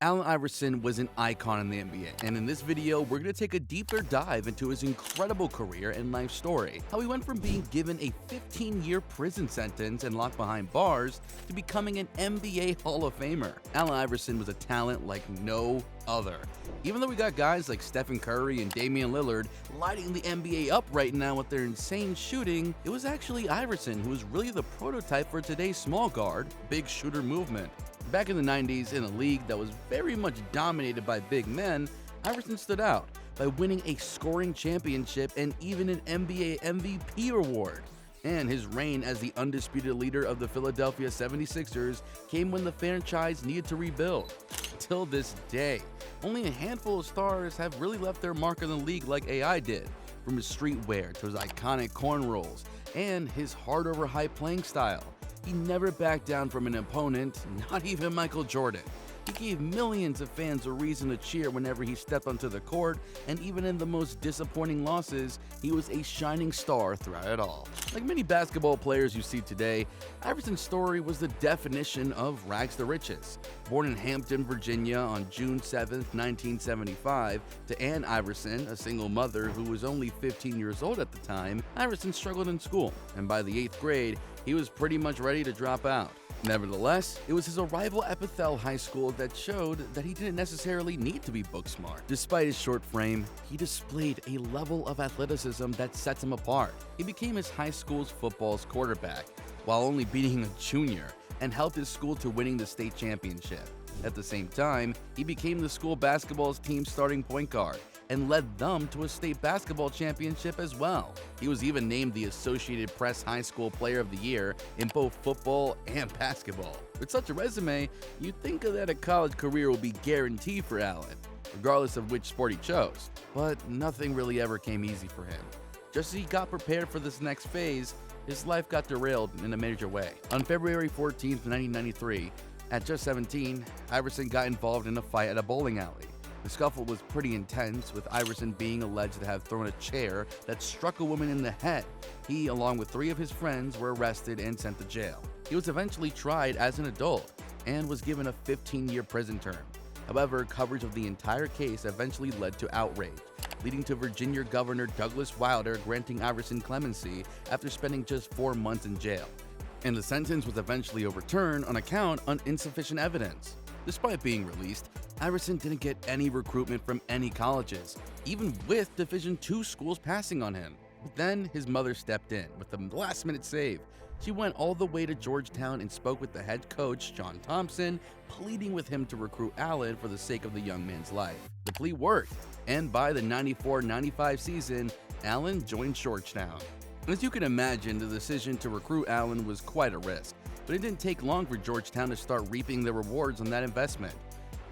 Allen Iverson was an icon in the NBA, and in this video, we're going to take a deeper dive into his incredible career and life story, how he went from being given a 15-year prison sentence and locked behind bars to becoming an NBA Hall of Famer. Allen Iverson was a talent like no other. Even though we got guys like Stephen Curry and Damian Lillard lighting the NBA up right now with their insane shooting, it was actually Iverson who was really the prototype for today's small guard, big shooter movement. Back in the 90s, in a league that was very much dominated by big men, Iverson stood out by winning a scoring championship and even an NBA MVP award. And his reign as the undisputed leader of the Philadelphia 76ers came when the franchise needed to rebuild. Till this day, only a handful of stars have really left their mark on the league like AI did, from his streetwear to his iconic cornrows and his hard-over-high playing style. He never backed down from an opponent, not even Michael Jordan. He gave millions of fans a reason to cheer whenever he stepped onto the court, and even in the most disappointing losses, he was a shining star throughout it all. Like many basketball players you see today, Iverson's story was the definition of rags to riches. Born in Hampton, Virginia on June 7, 1975, to Ann Iverson, a single mother who was only 15 years old at the time, Iverson struggled in school, and by the 8th grade, he was pretty much ready to drop out. Nevertheless, it was his arrival at Bethel High School that showed that he didn't necessarily need to be book smart. Despite his short frame, he displayed a level of athleticism that sets him apart. He became his high school's football's quarterback, while only being a junior, and helped his school to winning the state championship. At the same time, he became the school basketball's team's starting point guard, and led them to a state basketball championship as well. He was even named the Associated Press High School Player of the Year in both football and basketball. With such a resume, you'd think that a college career would be guaranteed for Allen, regardless of which sport he chose. But nothing really ever came easy for him. Just as he got prepared for this next phase, his life got derailed in a major way. On February 14, 1993, at just 17, Iverson got involved in a fight at a bowling alley. The scuffle was pretty intense, with Iverson being alleged to have thrown a chair that struck a woman in the head. He, along with 3 of his friends, were arrested and sent to jail. He was eventually tried as an adult and was given a 15-year prison term. However, coverage of the entire case eventually led to outrage, leading to Virginia Governor Douglas Wilder granting Iverson clemency after spending just 4 months in jail. And the sentence was eventually overturned on account of insufficient evidence. Despite being released, Iverson didn't get any recruitment from any colleges, even with Division II schools passing on him. But then his mother stepped in with a last-minute save. She went all the way to Georgetown and spoke with the head coach, John Thompson, pleading with him to recruit Allen for the sake of the young man's life. The plea worked, and by the 94-95 season, Allen joined Georgetown. As you can imagine, the decision to recruit Allen was quite a risk, but it didn't take long for Georgetown to start reaping the rewards on that investment.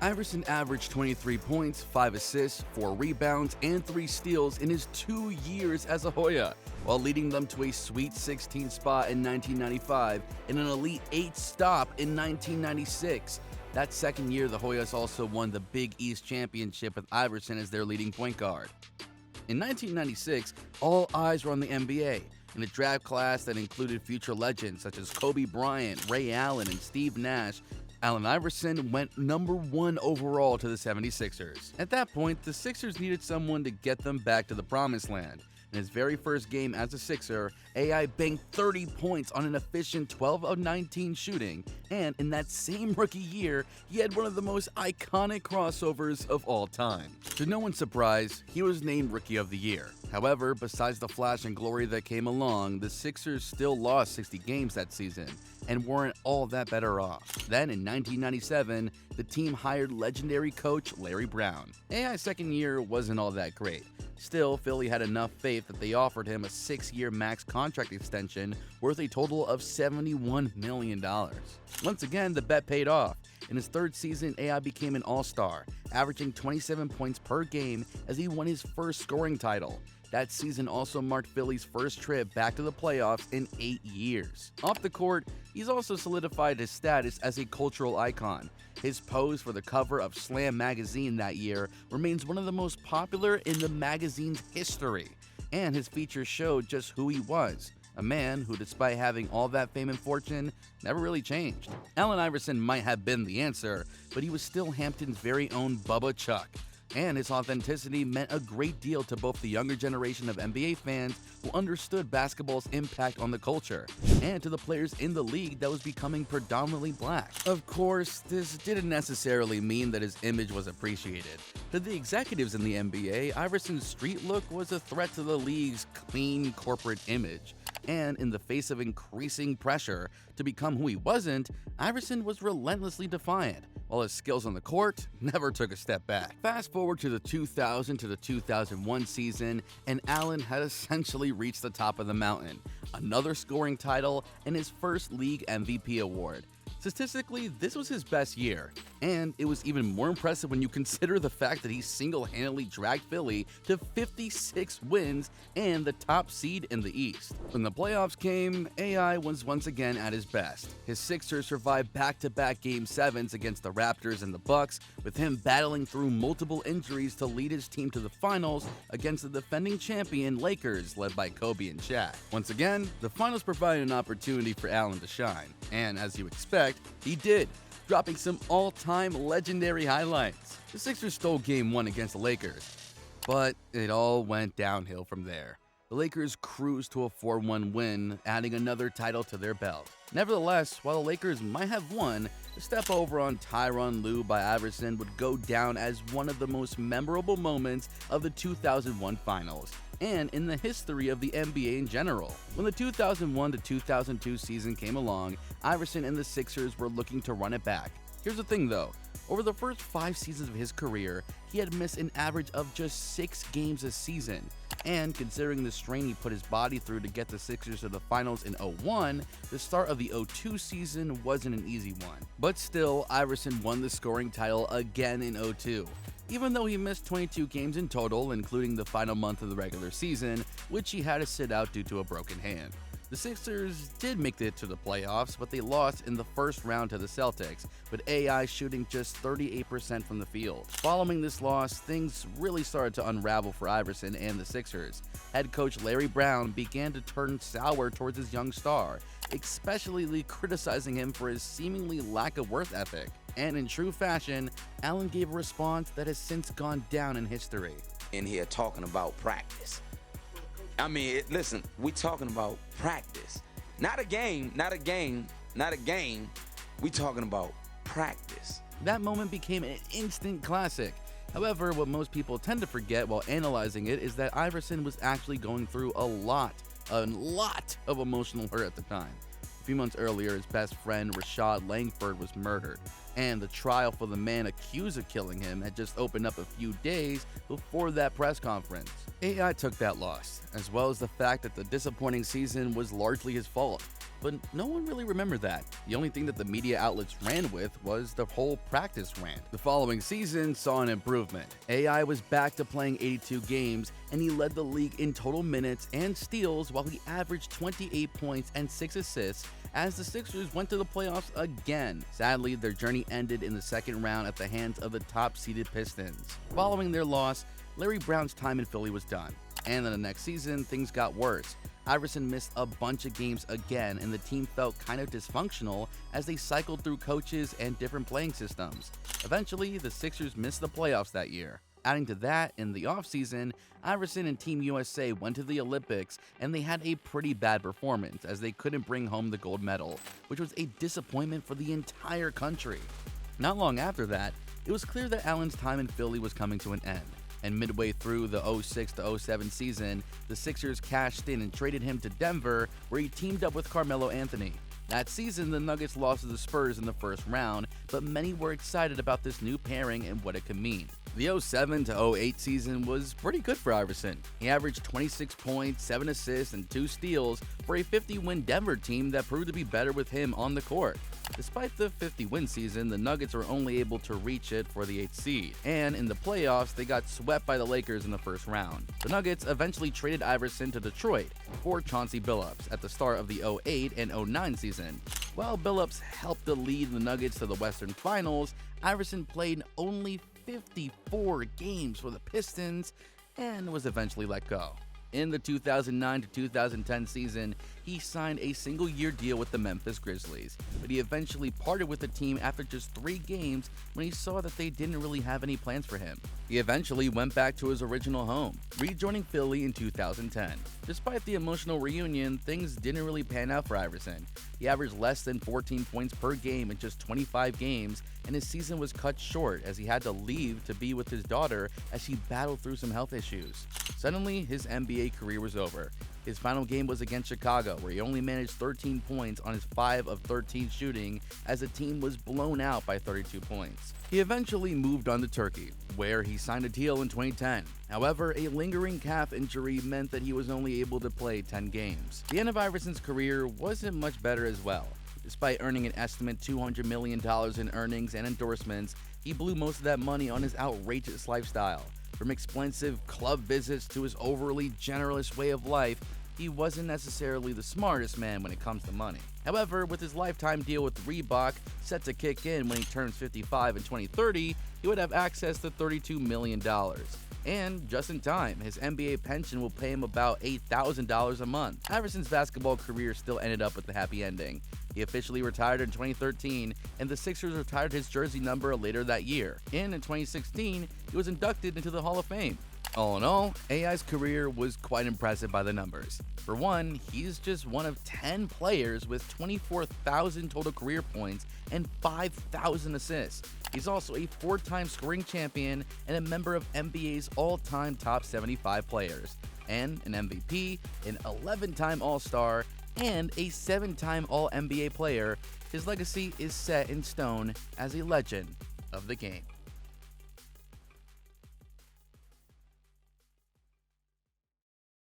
Iverson averaged 23 points, 5 assists, 4 rebounds, and 3 steals in his 2 years as a Hoya, while leading them to a Sweet 16 spot in 1995 and an Elite 8 stop in 1996. That second year, the Hoyas also won the Big East Championship with Iverson as their leading point guard. In 1996, all eyes were on the NBA, in a draft class that included future legends such as Kobe Bryant, Ray Allen, and Steve Nash. Allen Iverson went number 1 overall to the 76ers. At that point, the Sixers needed someone to get them back to the promised land. In his very first game as a Sixer, AI banked 30 points on an efficient 12 of 19 shooting, and in that same rookie year, he had one of the most iconic crossovers of all time. To no one's surprise, he was named Rookie of the Year. However, besides the flash and glory that came along, the Sixers still lost 60 games that season and weren't all that better off. Then in 1997, the team hired legendary coach Larry Brown. AI's second year wasn't all that great. Still, Philly had enough faith that they offered him a 6-year max contract extension worth a total of $71 million. Once again, the bet paid off. In his 3rd season, AI became an all-star, averaging 27 points per game as he won his first scoring title. That season also marked Philly's first trip back to the playoffs in 8 years. Off the court, he's also solidified his status as a cultural icon. His pose for the cover of Slam magazine that year remains one of the most popular in the magazine's history, and his features showed just who he was, a man who, despite having all that fame and fortune, never really changed. Allen Iverson might have been the answer, but he was still Hampton's very own Bubba Chuck, and his authenticity meant a great deal to both the younger generation of NBA fans who understood basketball's impact on the culture, and to the players in the league that was becoming predominantly black. Of course, this didn't necessarily mean that his image was appreciated. To the executives in the NBA, Iverson's street look was a threat to the league's clean corporate image. And in the face of increasing pressure to become who he wasn't, Iverson was relentlessly defiant, while his skills on the court never took a step back. Fast forward to the 2000 to the 2001 season, and Allen had essentially reached the top of the mountain, another scoring title, and his first league MVP award. Statistically, this was his best year, and it was even more impressive when you consider the fact that he single-handedly dragged Philly to 56 wins and the top seed in the East. When the playoffs came, AI was once again at his best. His Sixers survived back-to-back Game 7s against the Raptors and the Bucks, with him battling through multiple injuries to lead his team to the finals against the defending champion Lakers, led by Kobe and Shaq. Once again, the finals provided an opportunity for Allen to shine, and as you expect, he did, dropping some all-time legendary highlights. The Sixers stole Game 1 against the Lakers, but it all went downhill from there. The Lakers cruised to a 4-1 win, adding another title to their belt. Nevertheless, while the Lakers might have won, the step over on Tyronn Lue by Iverson would go down as one of the most memorable moments of the 2001 finals, and in the history of the NBA in general. When the 2001 to 2002 season came along, Iverson and the Sixers were looking to run it back. Here's the thing though, over the first 5 seasons of his career, he had missed an average of just 6 games a season. And considering the strain he put his body through to get the Sixers to the finals in 01, the start of the 02 season wasn't an easy one. But still, Iverson won the scoring title again in 02. Even though he missed 22 games in total, including the final month of the regular season, which he had to sit out due to a broken hand. The Sixers did make it to the playoffs, but they lost in the first round to the Celtics, with AI shooting just 38% from the field. Following this loss, things really started to unravel for Iverson and the Sixers. Head coach Larry Brown began to turn sour towards his young star, especially criticizing him for his seemingly lack of work ethic. And in true fashion, Allen gave a response that has since gone down in history. In here talking about practice. I mean, listen, we talking about practice. Not a game. We talking about practice. That moment became an instant classic. However, what most people tend to forget while analyzing it is that Iverson was actually going through a lot of emotional hurt at the time. A few months earlier, his best friend Rashad Langford was murdered, and the trial for the man accused of killing him had just opened up a few days before that press conference. AI took that loss, as well as the fact that the disappointing season was largely his fault. But no one really remembered that. The only thing that the media outlets ran with was the whole practice rant. The following season saw an improvement. AI was back to playing 82 games, and he led the league in total minutes and steals while he averaged 28 points and 6 assists as the Sixers went to the playoffs again. Sadly, their journey ended in the second round at the hands of the top-seeded Pistons. Following their loss, Larry Brown's time in Philly was done, and in the next season, things got worse. Iverson missed a bunch of games again, and the team felt kind of dysfunctional as they cycled through coaches and different playing systems. Eventually, the Sixers missed the playoffs that year. Adding to that, in the offseason, Iverson and Team USA went to the Olympics, and they had a pretty bad performance as they couldn't bring home the gold medal, which was a disappointment for the entire country. Not long after that, it was clear that Allen's time in Philly was coming to an end. And midway through the 06 to 07 season, the Sixers cashed in and traded him to Denver, where he teamed up with Carmelo Anthony. That season, the Nuggets lost to the Spurs in the first round, but many were excited about this new pairing and what it could mean. The 07 to 08 season was pretty good for Iverson. He averaged 26 points, 7 assists, and 2 steals for a 50-win Denver team that proved to be better with him on the court. Despite the 50-win season, the Nuggets were only able to reach it for the 8th seed, and in the playoffs, they got swept by the Lakers in the first round. The Nuggets eventually traded Iverson to Detroit for Chauncey Billups at the start of the 08 and 09 season. While Billups helped to lead the Nuggets to the Western Finals, Iverson played only 54 games for the Pistons and was eventually let go. In the 2009 to 2010 season, he signed a single-year deal with the Memphis Grizzlies, but he eventually parted with the team after just 3 games when he saw that they didn't really have any plans for him. He eventually went back to his original home, rejoining Philly in 2010. Despite the emotional reunion, things didn't really pan out for Iverson. He averaged less than 14 points per game in just 25 games, and his season was cut short as he had to leave to be with his daughter as she battled through some health issues. Suddenly, his NBA career was over. His final game was against Chicago, where he only managed 13 points on his 5 of 13 shooting as the team was blown out by 32 points. He eventually moved on to Turkey, where he signed a deal in 2010. However, a lingering calf injury meant that he was only able to play 10 games. The end of Iverson's career wasn't much better as well. Despite earning an estimate $200 million in earnings and endorsements, he blew most of that money on his outrageous lifestyle. From expensive club visits to his overly generous way of life, he wasn't necessarily the smartest man when it comes to money. However, with his lifetime deal with Reebok set to kick in when he turns 55 in 2030, he would have access to $32 million. And just in time, his NBA pension will pay him about $8,000 a month. Iverson's basketball career still ended up with a happy ending. He officially retired in 2013, and the Sixers retired his jersey number later that year. And in 2016, he was inducted into the Hall of Fame. All in all, AI's career was quite impressive by the numbers. For one, he's just one of 10 players with 24,000 total career points and 5,000 assists. He's also a 4-time scoring champion and a member of NBA's all-time top 75 players, and an MVP, an 11-time All-Star, and a 7-time All-NBA player. His legacy is set in stone as a legend of the game.